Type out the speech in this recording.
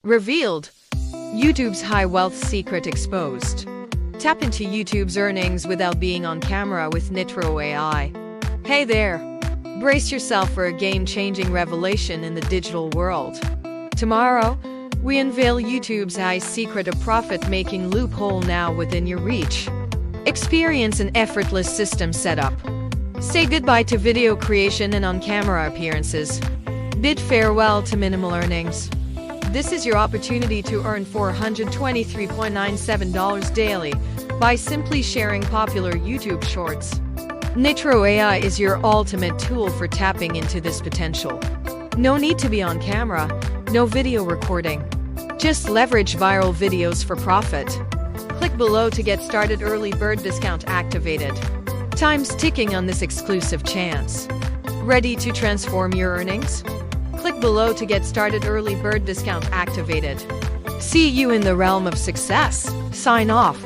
Revealed. YouTube's high wealth secret exposed. Tap into YouTube's earnings without being on camera with NITRO AI. Hey there! Brace yourself for a game-changing revelation in the digital world. Tomorrow, we unveil YouTube's high secret, a profit-making loophole now within your reach. Experience an effortless system setup. Say goodbye to video creation and on-camera appearances. Bid farewell to minimal earnings. This is your opportunity to earn $423.97 daily by simply sharing popular YouTube shorts. NITRO AI is your ultimate tool for tapping into this potential. No need to be on camera, no video recording. Just leverage viral videos for profit. Click below to get started. Early bird discount activated. Time's ticking on this exclusive chance. Ready to transform your earnings? Click below to get started. Early bird discount activated. See you in the realm of success. Sign off.